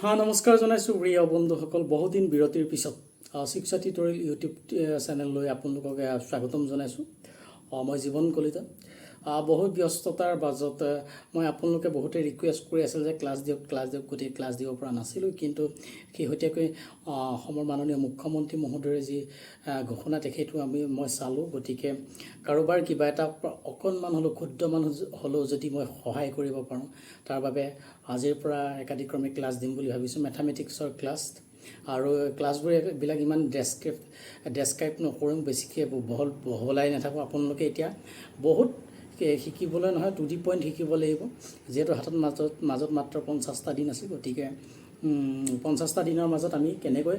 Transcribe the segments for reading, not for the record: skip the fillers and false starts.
নমস্কাৰ জনাইছোঁ প্ৰিয় বন্ধুসকল। বহুদিন বিৰতিৰ পিছত শিক্ষা টিউটৰিয়েল ইউটিউব চেনেললৈ আপোনালোকক স্বাগতম জনাইছোঁ। মই জীৱন কলিতা। বহুত ব্যস্ততাৰ মাজত মই আপোনালোকে বহুতে ৰিকুৱেষ্ট কৰি আছিল যে ক্লাছ দিয়ক গতিকে ক্লাছ দিব পৰা নাছিলোঁ, কিন্তু শেহতীয়াকৈ অসমৰ মাননীয় মুখ্যমন্ত্ৰী মহোদয়ে যি ঘোষণা তেখেতো মই চালোঁ। গতিকে কাৰোবাৰ কিবা এটা অকণমান হ'লেও ক্ষুদ্ৰ মানুহ হ'লেও যদি মই সহায় কৰিব পাৰোঁ, তাৰ বাবে আজিৰ পৰা একাদিক্ৰমে ক্লাছ দিম বুলি ভাবিছোঁ, মেথামেটিক্সৰ ক্লাছ। আৰু ক্লাছবোৰ এইবিলাক ইমান ডেছক্ৰাইব নকৰোঁ, বেছিকৈ বহলাই নাথাকোঁ। আপোনালোকে এতিয়া বহুত শিকিবলৈ নহয়, টু দি পইণ্ট শিকিব লাগিব, যিহেতু হাতত মাজত মাত্ৰ 50টা দিন আছে। গতিকে 50টা দিনৰ মাজত আমি কেনেকৈ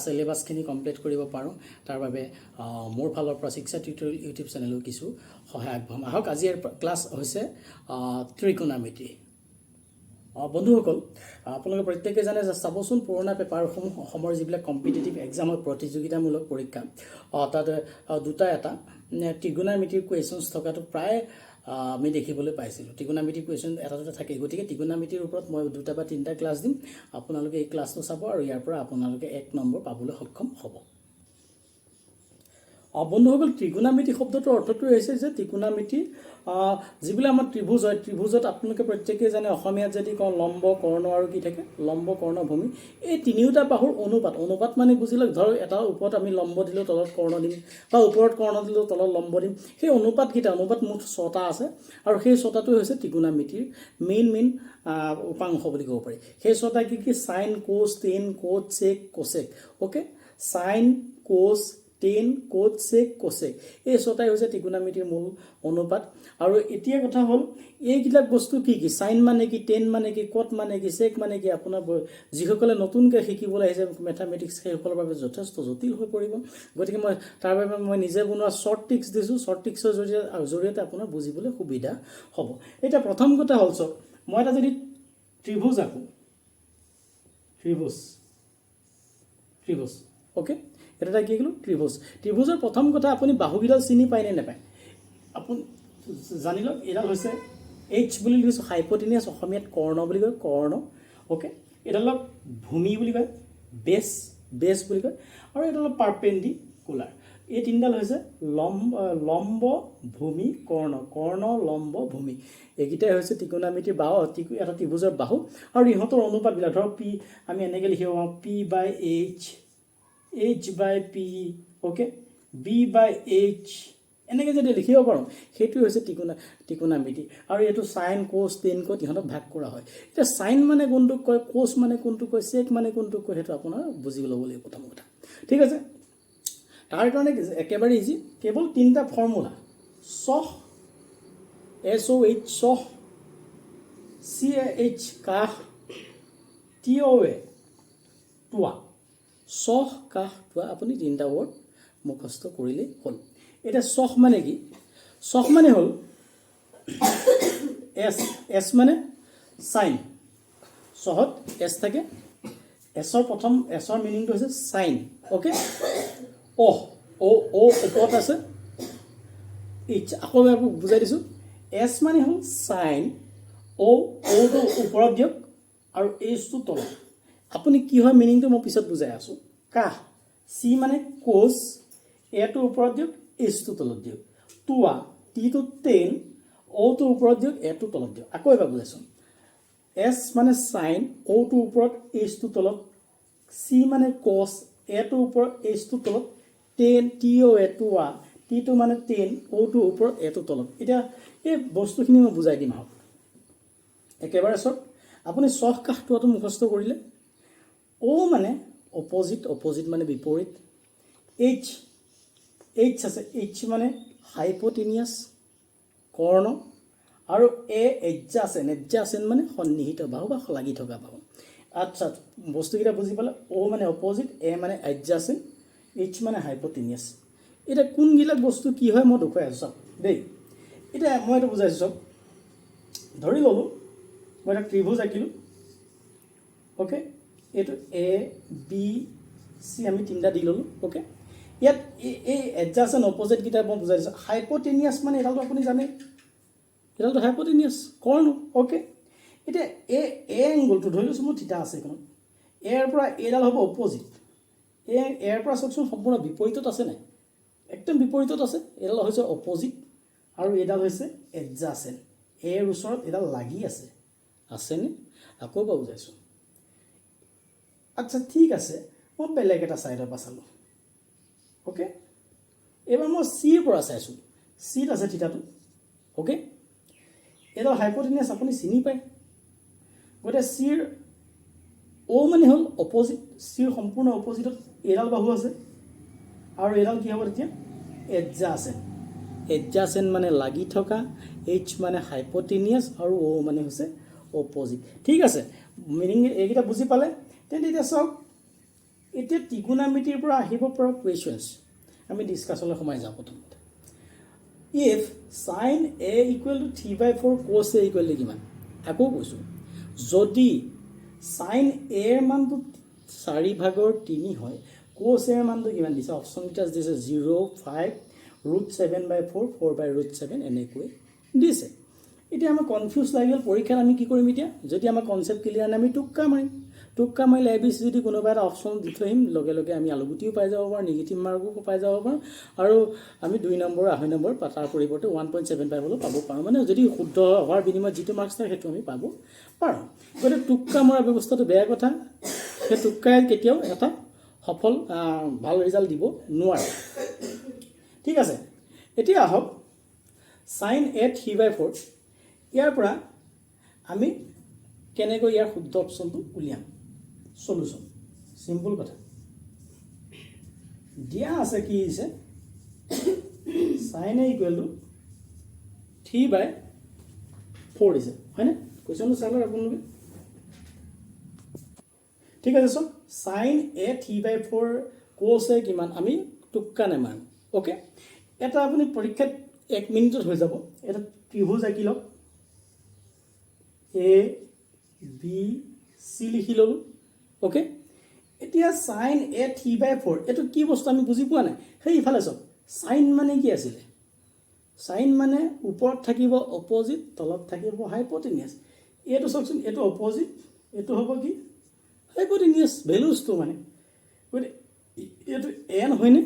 চিলেবাছখিনি কমপ্লিট কৰিব পাৰোঁ, তাৰ বাবে মোৰ ফালৰ পৰা শিক্ষা টিউটৰিয়েল ইউটিউব চেনেলো কিছু সহায় আগবঢ়াম। আহক, আজিৰ ক্লাছ হৈছে ত্ৰিকোণমিতি। বন্ধুসকল, আপোনালোকে প্ৰত্যেকে জানে যে চাবচোন পুৰণা পেপাৰসমূহ, অসমৰ যিবিলাক কম্পিটিটিভ এক্সামৰ প্ৰতিযোগিতামূলক পৰীক্ষা, তাত এটা ত্ৰিকোণমিতিৰ কুৱেশ্যনছ থকাটো প্ৰায় আমি দেখিবলৈ পাইছিলোঁ। ত্ৰিকোণমিতিৰ কুৱেশ্যন এটা দুটা থাকে। গতিকে ত্ৰিকোণমিতিৰ ওপৰত মই 2 বা 3টা ক্লাছ দিম। আপোনালোকে এই ক্লাছটো চাব আৰু ইয়াৰ পৰা আপোনালোকে 1 নম্বৰ পাবলৈ সক্ষম হ'ব। বন্ধুসকল, ত্ৰিকোণমিতি শব্দটোৰ অৰ্থটো হৈছে যে ত্ৰিকোণমিতি যিবিলাক আমাৰ ত্ৰিভুজ হয়, ত্ৰিভুজত আপোনালোকে প্ৰত্যেকেই জানে, অসমীয়াত যদি কওঁ লম্ব, কৰ্ণ আৰু কি থাকে, লম্ব, কৰ্ণ, ভূমি, এই তিনিওটা বাহুৰ অনুপাত মানে বুজিলে, ধৰক এটা ওপৰত আমি লম্ব দিলেও তলত কৰ্ণ দিম, বা ওপৰত কৰ্ণ দিলেও তলত লম্ব দিম। সেই অনুপাত মুঠ 6টা আছে, আৰু সেই 6টাটো হৈছে ত্ৰিকোণমিতিৰ মেইন উপাংশ বুলি ক'ব পাৰি। সেই 6টা কি sine, cos, tan, cot, sec, cosec. Okay, sine, cos, tan, cot, sec, cosec, এই 6টাই হৈছে ত্ৰিকোণমিতিৰ মূল অনুপাত। আৰু এতিয়া কথা হ'ল, এইবিলাক বস্তু কি চাইন মানে কি, টেন মানে কি, কোট মানে কি, চেক মানে কি, আপোনাৰ যিসকলে নতুনকৈ শিকিবলৈ আহিছে মেথামেটিক্স, সেইসকলৰ বাবে যথেষ্ট জটিল হৈ পৰিব। গতিকে তাৰ বাবে মই নিজে বনোৱা শ্বৰ্ট ট্ৰিক্স দিছোঁ। শ্বৰ্ট ট্ৰিক্সৰ জৰিয়তে আপোনাৰ বুজিবলৈ সুবিধা হ'ব। এতিয়া প্ৰথম কথা হ'ল, চাওক, মই এটা যদি ত্ৰিভুজ আঁকো, ত্ৰিভুজ অ'কে, এটা কি ক'লোঁ, ত্ৰিভুজৰ প্ৰথম কথা, আপুনি বাহুকেইডাল চিনি পায়নে নাপায়? আপুনি জানি লওক, এইডাল হৈছে এইচ বুলি লিখিছোঁ, হাইপটেনিয়াছ, অসমীয়াত কৰ্ণ বুলি কয়, কৰ্ণ। অ'কে, এইডালক ভূমি বুলি কয়, বেছ বুলি কয়, আৰু এইডাল পাৰপেণ্ডিকুলাৰ। এই তিনিডাল হৈছে লম্ব, ভূমি, কৰ্ণ, লম্ব, ভূমি। এইকেইটাই হৈছে ত্ৰিকোণমিতিৰ বাহু, এটা ত্ৰিভুজৰ বাহু। আৰু ইহঁতৰ অনুপাতবিলাক ধৰক আমি এনেকৈ লিখিব পাৰোঁ, P/H/P, অ'কে, B/H, এনেকৈ যদি লিখিব পাৰোঁ, সেইটোৱে হৈছে ত্ৰিকোণমিতি। আৰু এইটো চাইন, কোচ, টেন, কোট, ইহঁতক ভাগ কৰা হয়। এতিয়া চাইন মানে কোনটোক কয়, কোচ মানে কোনটোক কয়, চেক মানে কোনটোক কয়, সেইটো আপোনাৰ বুজি ল'ব লাগিব প্ৰথম কথা। ঠিক আছে, তাৰ কাৰণে একেবাৰে ইজি, কেৱল 3টা ফৰ্মুলা, SOH, SOH, CH, কাহ, TOA, টোৱা। SOH, কাহ, টোৱা, আপুনি 3টা ৱৰ্ড মুখস্থ কৰিলেই হ'ল। এতিয়া SOH মানে কি? SOH মানে হ'ল S মানে চাইন। SOHত S থাকে, এছৰ মিনিংটো হৈছে চাইন। অ'কে, অ ওপৰত আছে, এইচ, আকৌ বুজাই দিছোঁ, S মানে হ'ল চাইন, অ'টো ওপৰত দিয়ক আৰু এইচটো তলত। আপুনি কি হয় মিনিংটো মই পিছত বুজাই আছোঁ। কাহ, চি মানে কোচ, এটো ওপৰত দিয়ক, এইচটো তলত দিয়ক। টোৱা, টিটো টেন, অ'টো ওপৰত দিয়ক, এটো তলত দিয়ক। আকৌ এবাৰ বুজাইছোঁ, এছ মানে চাইন, অ'টো ওপৰত, এইচটো তলত, চি মানে কচ, এটো ওপৰত, এইচটো তলত, টেন, TOA, টোৱা, টিটো মানে টেন, অ'টো ওপৰত, এটো তলত। এতিয়া এই বস্তুখিনি মই বুজাই দিম আহক। একেবাৰে চাওক, আপুনি SOH, কাহ, টোৱাটো মুখস্থ কৰিলে। অ' মানে অপজিট মানে বিপৰীত। এইচ আছে, এইচ মানে হাইপটেনিয়াছ, কৰ্ণ। আৰু এডজাচেণ্ট মানে সন্নিহিত বাহু বা লাগি থকা বাহু। আচ্ছা, বস্তুকেইটা বুজি পালে। অ' মানে অপজিট, এ মানে এডজাচেণ্ট, এইচ মানে হাইপটেনিয়াছ। এতিয়া কোনবিলাক বস্তু কি হয় মই দেখুৱাই আছোঁ চাওক দেই। এতিয়া মই এইটো বুজাইছোঁ চাওক, ধৰি ল'লোঁ মই এটা ত্ৰিভুজ আঁকিলোঁ। অ'কে, এইটো ABC আমি 3টা দি ল'লোঁ। অ'কে, ইয়াত এই এডজাচেণ্ট অপজিটকেইটা মই বুজাই দিছোঁ। হাইপটেনিয়াছ মানে এডালটো আপুনি জানে, এডালটো হাইপটেনিয়াছ, কৰ্ণ। অ'কে, এতিয়া এংগলটো ধৰি লৈছোঁ মোৰ থিতা আছে এইখনত, এৰ পৰা এডাল হ'ব অপজিট এৰ পৰা চাওকচোন সম্পূৰ্ণ বিপৰীতত আছে নাই একদম বিপৰীতত আছে এডাল হৈছে অপজিট আৰু এডাল হৈছে এডজাচেণ্ট এৰ ওচৰত এডাল লাগি আছেনে আকৌ এবাৰ বুজাইছোঁ আচ্ছা ঠিক আছে মই বেলেগ এটা ছাইডৰ পৰা চালোঁ অ'কে এইবাৰ মই চিৰ পৰা চাইছোঁ চিত আছে থিতাটো অ'কে এডাল হাইপ'টেনিয়াছ আপুনি চিনি পায় গতিকে চিৰ অ' মানে হ'ল অপজিট চিৰ সম্পূৰ্ণ অপজিটত এডাল বাহু আছে আৰু এডাল কি হ'ব তেতিয়া এডজাচেণ্ট মানে লাগি থকা এইচ মানে হাইপ'টেনিয়াছ আৰু অ' মানে হৈছে অপজিট ঠিক আছে মিনিং এইকেইটা বুজি পালে তেন্তে এতিয়া চাওক এতিয়া ত্ৰিকোণমিতিৰ পৰা আহিব পৰা কুৱেশ্যনছ আমি ডিছকাছলৈ সোমাই যাওঁ প্ৰথমতে if sign a equal to 3/4 কছ এ ইকুৱেল টু কিমান আকৌ কৈছোঁ যদি চাইন এৰ মানটো 4/3 হয় কছ এৰ মানটো কিমান দিছে অপশ্যনকেইটা দিছে 0 5 √7/4 4/√7 এনেকৈ দিছে এতিয়া আমাৰ কনফিউজ লাগিল পৰীক্ষাত আমি কি কৰিম এতিয়া যদি আমাৰ কনচেপ্ট ক্লিয়াৰ নাই আমি টুক্কা মাৰিলে ABC যদি কোনোবা এটা অপশ্যন দি থৈ আহিম লগে লগে আমি আলুগুটিও পাই যাব পাৰোঁ নিগেটিভ মাৰ্কো পাই যাব পাৰোঁ আৰু আমি 2 নম্বৰ 2.5 নম্বৰ তাৰ পৰিৱৰ্তে 1.75 হ'লেও পাব পাৰোঁ মানে যদি শুদ্ধ হোৱাৰ বিনিময়ত যিটো মাৰ্কছ থাকে সেইটো আমি পাব পাৰোঁ গতিকে টুক্কা মৰা ব্যৱস্থাটো বেয়া কথা সেই টুক্কাই কেতিয়াও এটা সফল ভাল ৰিজাল্ট দিব নোৱাৰে ঠিক আছে এতিয়া আহক চাইন এ 3/4 ইয়াৰ পৰা আমি কেনেকৈ ইয়াৰ শুদ্ধ অপশ্যনটো উলিয়াম সলিউশন সিম্পল কথা দিয়া আছে কি দিছে sin a ইকুৱেল টু 3/4 দিছে হয়নে কুৱেশ্যনটো চালে আপোনালোকে ঠিক আছে সব sin a 3/4 cos a কিমান আমি টুক্কা নেমাৰো ওকে এটা আপুনি পৰীক্ষাত 1 মিনিটত হৈ যাব এটা ত্ৰিভুজ আঁকি লওক a b c লিখি ললো ওকে এতিয়া sin a 3/4 এটো কি বস্তু আমি বুজি পোৱা নাই সেই ইফালে সব sin মানে কি আছিল sin মানে ওপৰত থাকিব অপজিট তলত থাকিব হাইপোটেনিয়াছ এটো সবচোন এটো অপজিট এটো হ'ব কি হাইপোটেনিয়াছ ভ্যালুজটো মানে গতি এটো n হয়নে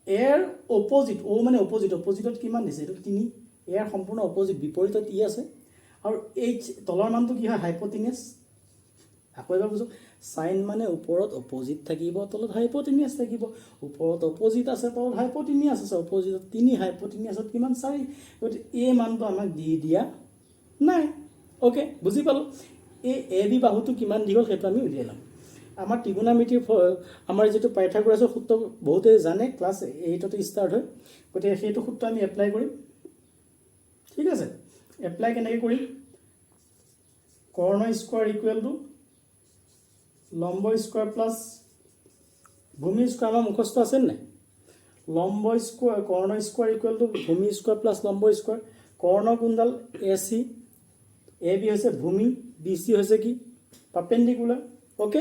এৰ অপজিট ও মানে অপজিটত কিমান দিছে এটো 3 এৰ সম্পূৰ্ণ অপজিট বিপৰীতত ই আছে আৰু h তলৰ মানটো কি হয় হাইপোটেনিয়াছ আকৌ এবাৰ বুঝো সাইন মানে ওপৰত অপজিট থাকিব তলত হাইপোটেনিয়াছ থাকিব ওপৰত অপজিট আছে তলত হাইপোটেনিয়াছ আছে অপজিটত 3 হাইপোটেনিয়াছত কিমান 4 গতি এ মানটো আমাক দি দিয়া নাই ওকে বুজি পালো এ এ বি বাহুটো কিমান দিগল সেইটো আমি উলিয়ালাম আমাৰ ত্ৰিকোণমিতিৰ আমাৰ যেটো পাইথাগোৰাছৰ সূত্ৰ বহুতে জানে ক্লাছ 8 তে স্টাৰ্ট হয় গতি সেইটো সূত্ৰ আমি এপ্লাই কৰিম ঠিক আছে এপ্লাই কেনেকৈ কৰিম কৰ্ণ স্কয়াৰ ইকুৱেল টু লম্ব স্কয়াৰ প্লাস ভূমি স্কয়াৰ আমাৰ মুখস্থ আছে নাই লম্ব স্কয়াৰ কৰ্ণ স্কয়াৰ ইকুৱেল টু ভূমি স্কয়াৰ প্লাস লম্ব স্কয়াৰ কৰ্ণ কোণডাল AC AB হৈছে ভূমি BC হৈছে কি পাৰপেন্ডিকুলাৰ ওকে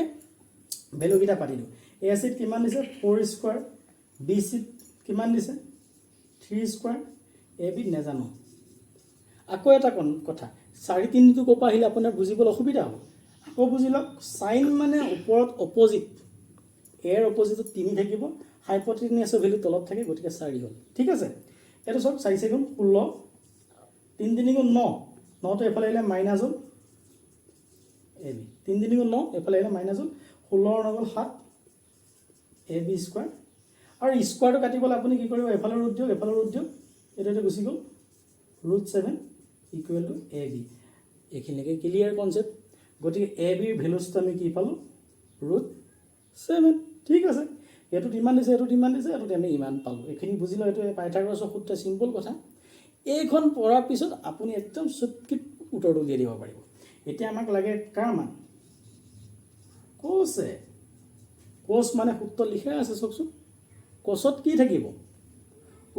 ভ্যালু কিটা পাতি দিও AC কিমান দিছে 4 স্কয়াৰ BC কিমান দিছে 3 স্কয়াৰ AB নেজানো আকৌ এটা কথা 4.3 টো কোপা আহিলে আপোনাৰ বুজিবলৈ অসুবিধা হ'ব আকৌ বুজিলক সাইন মানে ওপৰত অপজিট এৰ অপজিটত 3 থাকিব হাইপোটেনিয়াছৰ ভ্যালু তলত থাকে গতিকে 4 হ'ল ঠিক আছে এটা সব 4 সেগুণ 16 3 3 গুণ 9 9 তো এফালে আহিলে মাইনাস হ'ল ab 3 3 গুণ 9 এফালে আহিলে মাইনাস হ'ল 16 9 7 ab স্কয়াৰ আৰু স্কয়াৰটো কাটিবলৈ আপুনি কি কৰিব এফালে ৰুট দিয়ক এটা গুছি গ'ল √7 ইকুৱেল টু ab এখিনিকে ক্লিয়াৰ কনসেপ্ট গতি ab এর ভ্যালুটো আমি কি পালো √7 ঠিক আছে এটো ইমান দিছে এটো আমি ইমান পালো এখিনি বুজিলো এটো পাইথাগোৰাছৰ সূত্ৰ সিম্পল কথা এইখন পঢ়াৰ পিছত আপুনি একদম সঠিক উত্তৰটো দিয়ে দিব পাৰিব এতিয়া আমাক লাগে কাৰ মান কোস মানে সূত্ৰ লিখা আছে চকচোন কোসত কি থাকিব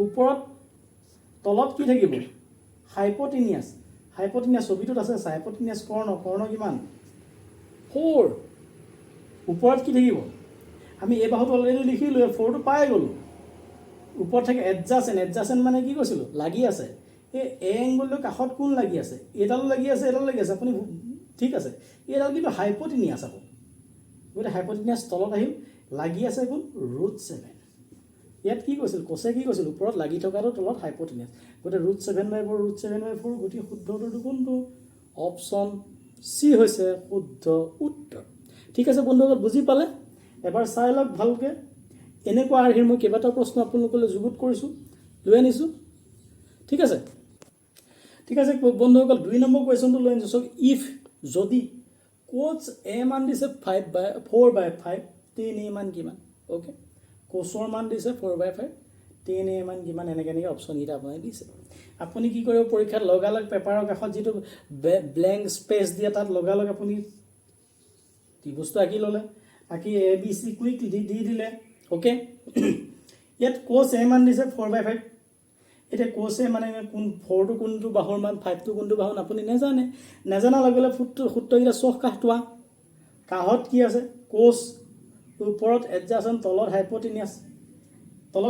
ওপৰত তলত কি থাকিব হাইপোটেনিয়াছ ছবিটোত আছে হাইপোটেনিয়াছ কৰ্ণ কিমান 4 ওপৰত কি থাকিব আমি এই বাহুটো অলৰেডি লিখিলো 4 টো পাই গলো ওপৰত থাকে এডজাসেন্ট মানে কি কৈছিল লাগি আছে এই এংগলটোৰ কাষত কোন লাগি আছে এডাল লাগি আছে আপুনি ঠিক আছে এডাল কিন্তু হাইপোটেনিয়াছ হ'ব গতিকে হাইপটেনিয়াছ তলত আহিল লাগি আছে কোন √7 ইয়াত কি কৈছিল কোছে কি কৈছিল ওপৰত লাগি থকাটো তলত হাইপটেনিয়াছ গতিকে √7/4 √7/4 গতিকে শুদ্ধ উত্তৰটো কোনটো অপশ্যন চি হৈছে শুদ্ধ উত্তৰ ঠিক আছে বন্ধুসকল বুজি পালে এবাৰ চাই লওক ভালকৈ এনেকুৱা আৰ্হিৰ মই কেইবাটাও প্ৰশ্ন আপোনালোকলৈ যুগুত কৰিছোঁ লৈ আনিছোঁ ঠিক আছে বন্ধুসকল 2 নম্বৰ কুৱেশ্যনটো লৈ আনিছোঁ ইফ যদি কোচ এ মান দিছে 4/5 10 এ মান কিমান অ'কে কোচৰ মান দিছে 4/5 10 এ মান কিমান এনেকৈ অপশ্যনকেইটা আপোনাক দিছে আপুনি কি কৰিব পৰীক্ষাত লগালগ পেপাৰৰ কাষত যিটো ব্লেংক স্পেচ দিয়ে তাত লগালগ আপুনি ত্ৰিভুজটো আঁকি ল'লে আঁকি এ বি চি কুইক দি দিলে অ'কে ইয়াত কোচ এ মান দিছে 4/5 এতিয়া কোচে মানে কোন 4টো কোনটো বাহুৰ মান 5টো কোনটো বাহুৰ আপুনি নেজানাৰ লগে লগে সূত্ৰকেইটা চখ কাহটোৱা কাহত কি আছে কোচ ওপৰত এডজাচেণ্ট তলত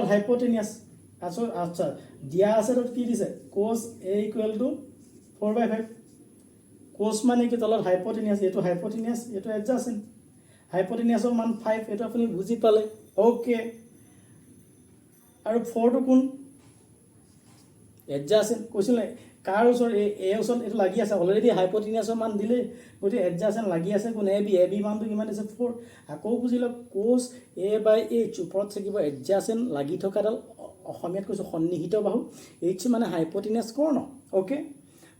হাইপটেনিয়াছ আচ্ছা দিয়া আছে তাত কি দিছে Koch a equal to 4/5 Koch মানে কি তলত হাইপটেনিয়াছ এইটো হাইপটেনিয়াছ এইটো এডজাচেণ্ট হাইপটেনিয়াছৰ মান 5 এইটো আপুনি বুজি পালে অ'কে আৰু 4টো কোন এডজাচেণ্ট কৈছিলে কাৰ ওচৰত এ ওচৰত এইটো লাগি আছে অলৰেডি হাইপটেনিয়াছৰ মান দিলেই গতিকে এডজাচেণ্ট লাগি আছে কোন এ বি মানটো কিমান দিছে 4 আকৌ বুজি লওক কোচ A/H ওপৰত থাকিব এডজাচেণ্ট লাগি থকাডাল অসমীয়াত কৈছোঁ সন্নিহিত বাহু এইচ মানে হাইপটেনিয়াছ কৰ্ণ অ'কে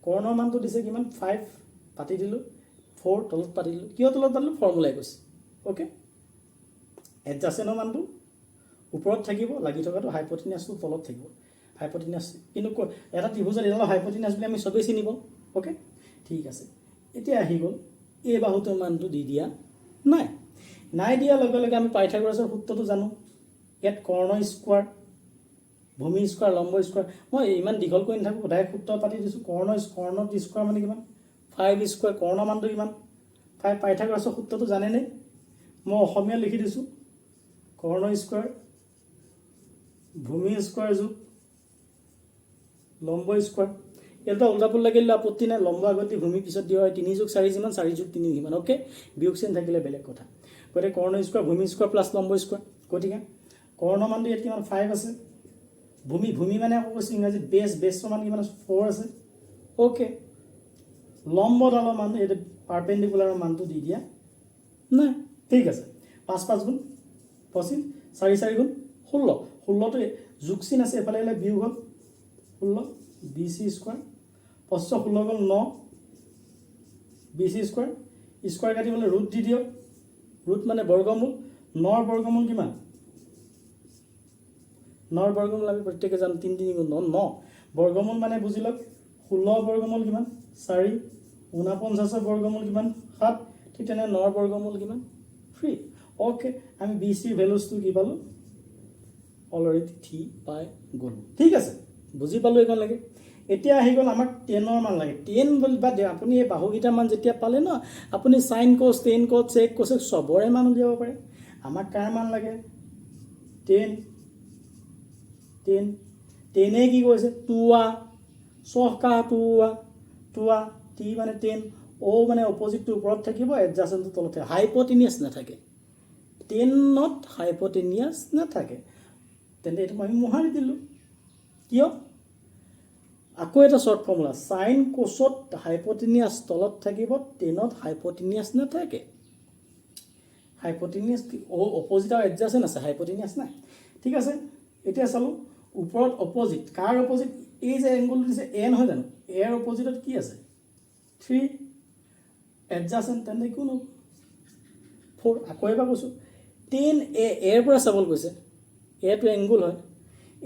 কৰ্ণৰ মানটো দিছে কিমান 5 পাতি দিলোঁ 4 তলত পাতি দিলোঁ কিয় তলত পাতিলোঁ ফৰ্মুলাই কৈছে অ'কে এডজাচেণ্টৰ মানটো ওপৰত থাকিব লাগি থকাটো হাইপটেনিয়াছটো তলত থাকিব হাইপটেনিয়াছ কিন্তু এটা ত্ৰিভুজত এডাল হাইপটেনিয়াছ বুলি আমি চবেই চিনিব অ'কে ঠিক আছে এতিয়া আহি গ'ল এই বাহুটোৰ মানটো দি দিয়া নাই দিয়াৰ লগে লগে আমি পাইথাগোৰাছৰ সূত্ৰটো জানো ইয়াত কৰ্ণ স্কোৱাৰ ভূমি স্কোৱাৰ লম্ব স্কোৱাৰ মই ইমান দীঘল কৰি নাথাকোঁ সদায় সূত্ৰ পাতি দিছোঁ কৰ্ণৰ স্কোৱাৰ মানে কিমান 5 স্কোৱাৰ কৰ্ণৰ মানটো কিমান 5 পাইথাগোৰাছৰ সূত্ৰটো জানেনে মই অসমীয়া লিখি দিছোঁ কৰ্ণ স্কোৱাৰ ভূমি স্কোৱাৰ যোগ লম্ব স্কোৱাৰ এটা উল্টা পুল্টা লাগিলে আপত্তি নাই লম্ব আগত ভূমি পিছত দিয়া হয় 3 যোগ 4 যিমান 4 যোগ 3 সিমান অ'কে বিয়োগ চিন থাকিলে বেলেগ কথা গতিকে কৰ্ণ স্কোৱাৰ ভূমি স্কোৱাৰ প্লাছ লম্ব স্কোৱাৰ গতিকে কৰ্ণ মানটো ইয়াত কিমান 5 আছে ভূমি মানে আকৌ কৈছোঁ ইংৰাজীত বেছৰ মান কিমান 4 আছে অ'কে লম্বডালৰ মান এইটো পাৰ্পেণ্ডিকুলাৰৰ মানটো দি দিয়া নাই ঠিক আছে 5 গুণ 25 4 গুণ 16টো যোগ চিন আছে এফালে আহিলে বিয়োগ হ'ল 16 BC স্কোৱাৰ 16 গ'ল 9 BC স্কোৱাৰ কাটিবলৈ ৰুট দি দিয়ক ৰুট মানে বৰ্গমূল 9ৰ বৰ্গমূল কিমান 9ৰ বৰ্গমূল আমি প্ৰত্যেকে জানো 3 গুণ 9 বৰ্গমূল মানে বুজি লওক 16 বৰ্গমূল কিমান 4 49ৰ বৰ্গমূল কিমান 7 ঠিক তেনে 9ৰ বৰ্গমূল কিমান 3 অ'কে আমি BCৰ ভেলুজটো কি পালোঁ অলৰেডি থি পাই গ'লোঁ ঠিক আছে বুজি পালোঁ এইখন লাগে এতিয়া আহি গ'ল আমাক 10ৰ মান লাগে 10 বুলি বাদ দিয়ক আপুনি এই বাহুকেইটাৰ মান যেতিয়া পালে ন আপুনি sine cos tan cos sec cos চবৰে মান উলিয়াব পাৰে আমাক কাৰ মান লাগে 10 কি কৈছে টুৱা চহকা টুৱা টি মানে 10 অ মানে অপজিটটো ওপৰত থাকিব এডজাচেণ্টটো তলত থাকে হাইপটেনিয়াছ নাথাকে 10ত হাইপটেনিয়াছ নাথাকে তেন্তে এইটো আমি মোহাৰি দিলোঁ কিয় আকৌ এটা শ্বৰ্ট ফৰ্মুলা সাইন কোচত হাইপটেনিয়াছ তলত থাকিব 10ত হাইপটেনিয়াছ নাথাকে হাইপটেনিয়াছ অপজিট আৰু এডজাচেণ্ট আছে হাইপটেনিয়াছ নাই ঠিক আছে এতিয়া চালোঁ ওপৰত অপজিট কাৰ অপজিট এই যে এংগুলটো দিছে এ নহয় জানো এৰ অপজিটত কি আছে 3 এডজাচেণ্ট তেন্তে কোন 4 আকৌ এবাৰ কৈছোঁ 10 এৰ পৰা চাবলৈ কৈছে এটো এংগুল হয়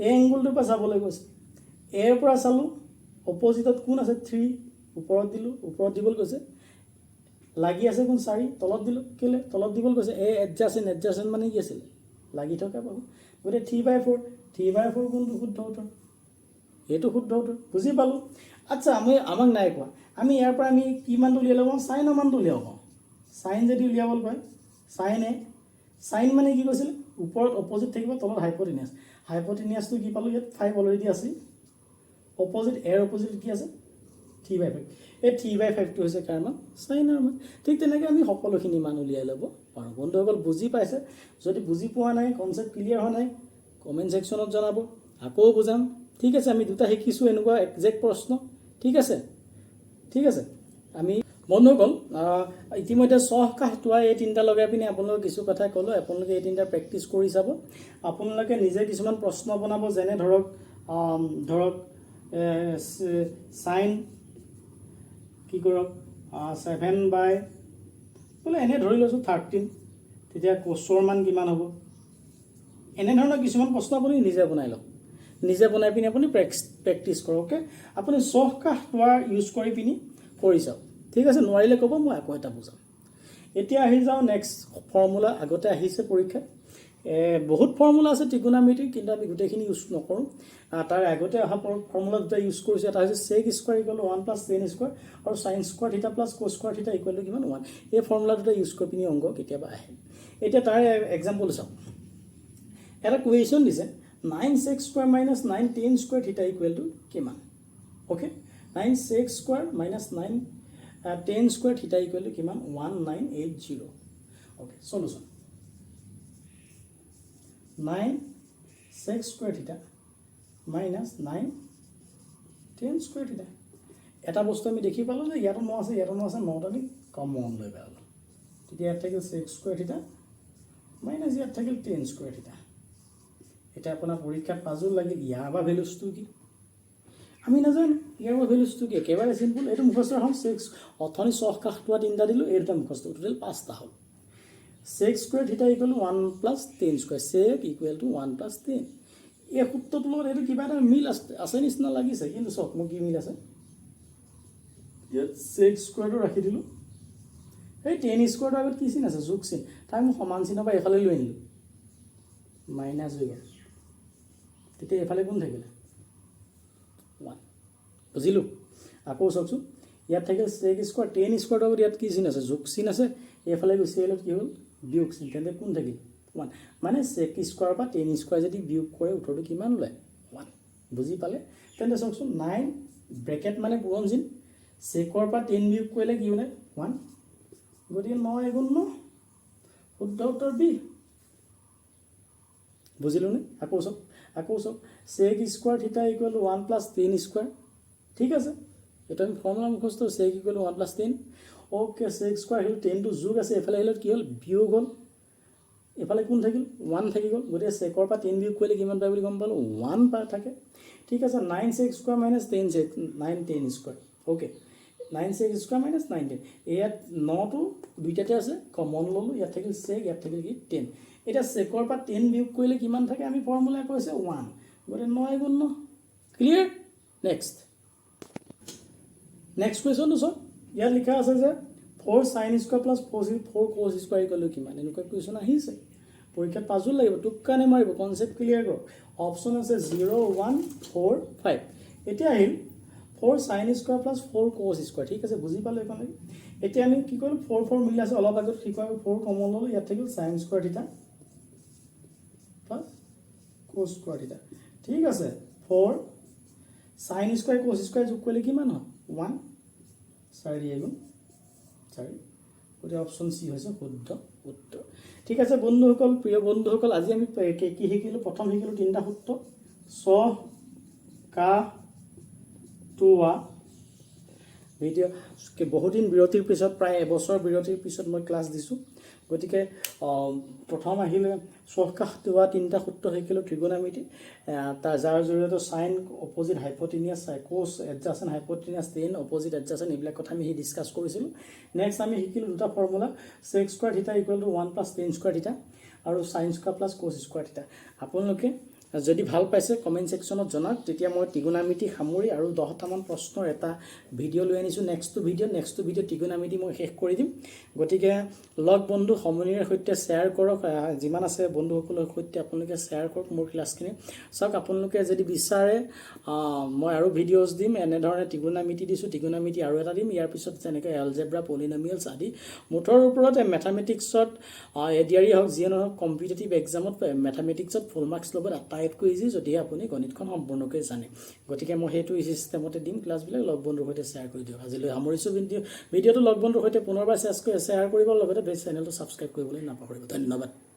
এই এংগুলটোৰ পৰা চাবলৈ কৈছে এৰ পৰা চালোঁ অপজিটত কোন আছে 3 ওপৰত দিলোঁ ওপৰত দিবলৈ কৈছে লাগি আছে কোন 4 তলত দিলোঁ কেলে তলত দিবলৈ কৈছে এ এডজাচেণ্ট মানে কি আছিলে লাগি থকা পাব গতিকে 3/4 কোনটো শুদ্ধ উত্তৰ এইটো শুদ্ধ উত্তৰ বুজি পালোঁ আচ্ছা আমাক নাই কোৱা আমি ইয়াৰ পৰা আমি কি মানটো উলিয়াই ল'ব সাইনৰ মানটো উলিয়াব পাৰোঁ সাইন যদি উলিয়াবলৈ কয় সাইন মানে কি কৈছিলে ওপৰত অপজিট থাকিব তলত হাইপটেনিয়াছটো কি পালোঁ ইয়াত 5 অলৰেডি আছে অপজিট এৰ অপজিট কি আছে 3/5 এই 3/5টো হৈছে কাৰ মান চাইনৰ মান ঠিক তেনেকৈ আমি সকলোখিনি মান উলিয়াই ল'ব পাৰোঁ বন্ধুসকল বুজি পাইছে যদি বুজি পোৱা নাই কনচেপ্ট ক্লিয়াৰ হোৱা নাই কমেণ্ট ছেকশ্যনত জনাব আকৌ বুজাম ঠিক আছে আমি দুটা শিকিছোঁ এনেকুৱা একজেক্ট প্ৰশ্ন ঠিক আছে আমি বন্ধুসকল ইতিমধ্যে চহ কাহ তোৱা এই তিনিটা লগাই পিনে আপোনালোকে কিছু কথা ক'লোঁ আপোনালোকে এই তিনিটা প্ৰেক্টিছ কৰি চাব আপোনালোকে নিজে কিছুমান প্ৰশ্ন বনাব যেনে ধৰক চাইন কি কৰক 7 বাই বোলে এনে ধৰি লৈছোঁ 13 তেতিয়া কোচৰ মান কিমান হ'ব এনেধৰণৰ কিছুমান প্ৰশ্ন আপুনি নিজে বনাই লওক নিজে বনাই পিনি আপুনি প্ৰেক্টিছ কৰক অ'কে আপুনি চহ কাহ তোৱা ইউজ কৰি পিনি কৰি চাওক ঠিক আছে নোৱাৰিলে ক'ব মই আকৌ এটা বুজাম এতিয়া আহি যাওঁ নেক্সট ফৰ্মুলা আগতে আহিছে পৰীক্ষাত বহুত ফৰ্মুলা আছে ত্ৰিকোণমিতিৰ কিন্তু আমি গোটেইখিনি ইউজ নকৰোঁ তাৰ আগতে অহা ফৰ্মুলা দুটা ইউজ কৰিছোঁ এটা হৈছে sec square equal to 1 + tan square আৰু sin স্কোৱাৰ থিটা প্লাছ cos স্কোৱাৰ থিটা ইকুৱেল টু কিমান 1 এই ফৰ্মুলা দুটা ইউজ কৰি পিনি অংক কেতিয়াবা আহে এতিয়া তাৰ এক্সাম্পল চাওক এটা কুৱেশ্যন দিছে 9 sec square minus 9 tan square থিটা ইকুৱেল টু কিমান okay 9 sec square minus 9 tan square থিটা ইকুৱেল টু কিমান 1980 অ'কে সলিউশ্যন 9 sec স্কোৱাৰ থিটা মাইনাছ 9 tan স্কোৱাৰ থিটা এটা বস্তু আমি দেখি পালোঁ যে ইয়াতো ন আছে নটা আমি কমন লৈ পেলালোঁ তেতিয়া ইয়াত থাকিল sec স্কোৱাৰ থিটা মাইনাছ ইয়াত থাকিল tan স্কোৱাৰ থিটা এতিয়া আপোনাৰ পৰীক্ষাত পাজল লাগিল ইয়াৰ বা ভেলুজটো কি আমি নাজানো ইয়াৰ বা ভেলুজটো কি একেবাৰে চিম্পল এইটো মুখস্থ হ'ল অথনি চহ কাহ তোৱা তিনিটা দিলোঁ এই দুটা মুখস্থ টোটেল 5টা হ'ল sec স্কোৱাৰ থিটা equal to 1 + tan square sec equal to 1 + tan এই সূত্ৰটোৰ লগত এইটো কিবা এটা মিল আছে নিচিনা লাগিছে কিন্তু চাওক মোৰ কি মিল আছে ইয়াত sec স্কোৱাৰটো ৰাখি দিলোঁ এই tan স্কোৱাৰটো আগত কি চিন আছে যোগ চিন তাক মই সমান চিনৰ পৰা এইফালে লৈ আনিলোঁ মাইনাছ হৈ গ'ল তেতিয়া এইফালে কোন থাকিলে 1 বুজিলোঁ আকৌ চাওকচোন ইয়াত থাকিল sec স্কোৱাৰ tan স্কোৱাৰটো আগত ইয়াত কি চিন আছে যোগ চিন আছে এইফালে গুচি আহিলত কি হ'ল বিয়োগ চিন তেন্তে কোন থাকিল 1 মানে sec স্কোৱাৰ বা tan স্কোৱাৰ যদি বিয়োগ কৰে উত্তৰটো কিমান ওলায় 1 বুজি পালে তেন্তে চাওকচোন 9 ব্ৰেকেট মানে পূৰণ চিন secৰ পৰা 10 বিয়োগ কৰিলে কি ওলায় 1 গতিকে 9 × 9 শুদ্ধ উত্তৰ বি বুজিলোঁ নে আকৌ চাওক sec স্কোৱাৰ থিটা ইকুৱেল টু 1 + tan স্কোৱাৰ ঠিক আছে এটা আমি ফৰ্মুলা মুখস্থ sec equal to 1 + tan okay sec square আহিল 10টো যোগ আছে এইফালে আহিলত কি হ'ল বিয়োগ হ'ল এইফালে কোন থাকিল 1 থাকি গ'ল গতিকে secৰ পৰা 10 বিয়োগ কৰিলে কিমান পায় বুলি গম পালোঁ 1 পায় থাকে ঠিক আছে 9 sec square minus 10 sec 9 tan square okay 9 sec square minus 9 tan ইয়াত 9টো দুইটাতে আছে কমন ল'লোঁ ইয়াত থাকিল sec ইয়াত থাকিল কি 10 এতিয়া secৰ পৰা 10 বিয়োগ কৰিলে কিমান থাকে আমি ফৰ্মুলা কৈছে 1 গতিকে 9 × 9 ক্লিয়াৰ নেক্সট কুৱেশ্যনটো চাওক ইয়াত লিখা আছে যে 4 sin square plus 4 cos square equal to কিমান এনেকুৱা কুৱেশ্যন আহিছে পৰীক্ষাত পাজল লাগিব টোক্কানে মাৰিব কনচেপ্ট ক্লিয়াৰ কৰক অপশ্যন আছে 0 1 4 5 এতিয়া আহিল 4 sin square plus 4 cos square ঠিক আছে বুজি পালোঁ এইখন এতিয়া আমি কি কৰিলোঁ 4 4 মিলি আছে অলপ আগত শিকোৱা 4 কমন ল'লোঁ ইয়াত থাকিল sin স্কোৱাৰ থিটা প্লাছ cos স্কোৱাৰ থিটা ঠিক আছে 4 sin স্কোৱাৰ cos স্কোৱাৰ যোগ কৰিলে কিমান হয় 1 4 গতিকে অপশ্যন চি হৈছে শুদ্ধ উত্তৰ ঠিক আছে বন্ধুসকল প্ৰিয় বন্ধুসকল আজি আমি কি শিকিলোঁ প্ৰথম শিকিলোঁ তিনিটা সূত্ৰ চহ কাহ তোৱা ভিডিঅ' বহুদিন বিৰতিৰ পিছত প্ৰায় এবছৰ বিৰতিৰ পিছত মই ক্লাছ দিছোঁ গতিকে প্ৰথম আহিলে চহ কাহ তোৱা তিনিটা সূত্ৰ শিকিলোঁ ত্ৰিকোণমিতি তাৰ যাৰ জৰিয়তে চাইন অপজিট হাইপ'টেনিয়াছ কছ এডজাচেণ্ট হাইপ'টেনিয়াছ টেন অপজিট এডজাচেণ্ট এইবিলাক কথা আমি ডিছকাছ কৰিছিলোঁ নেক্সট আমি শিকিলোঁ দুটা ফৰ্মুলা sec স্কোৱাৰ থিটা ইকুৱেল টু 1 + tan স্কোৱাৰ থিটা আৰু sin square plus cos square থিটা আপোনালোকে যদি ভাল পাইছে কমেণ্ট ছেকশ্যনত জনাওক তেতিয়া মই ত্ৰিকোণমিতি সামৰি আৰু 10টামান প্ৰশ্নৰ এটা ভিডিঅ' লৈ আনিছোঁ নেক্সট ভিডিঅ' ত্ৰিকোণমিতি মই শেষ কৰি দিম গতিকে লগ বন্ধু সমনীয়াৰ সৈতে শ্বেয়াৰ কৰক যিমান আছে বন্ধুসকলৰ সৈতে আপোনালোকে শ্বেয়াৰ কৰক মোৰ ক্লাছখিনি চাওক আপোনালোকে যদি বিচাৰে মই আৰু ভিডিঅ'জ দিম এনেধৰণে ত্ৰিকোণমিতি দিছোঁ ত্ৰিকোণমিতি আৰু এটা দিম ইয়াৰ পিছত যেনেকৈ এলজেব্ৰা পলিনমিয়েলছ আদি মুঠৰ ওপৰত মেথামেটিক্সত এডিআৰই হওক যিয়ে নহওক কম্পিটিটিভ এক্সামত মেথামেটিক্সত ফুল মাৰ্কছ ল'ব আটাইতকৈ ইজি যদিহে আপুনি গণিতখন সম্পূৰ্ণকৈ জানে গতিকে মই সেইটো চিষ্টেমতে দিম ক্লাছবিলাক লগ বন্ধুৰ সৈতে শ্বেয়াৰ কৰি দিয়ক আজিলৈ সামৰিছোঁ ভিডিঅ'টো লগ বন্ধুৰ সৈতে পুনৰবাৰ শ্বেয়াৰ কৰিব লগতে চেনেলটো ছাবস্ক্ৰাইব কৰিবলৈ নাপাহৰিব ধন্যবাদ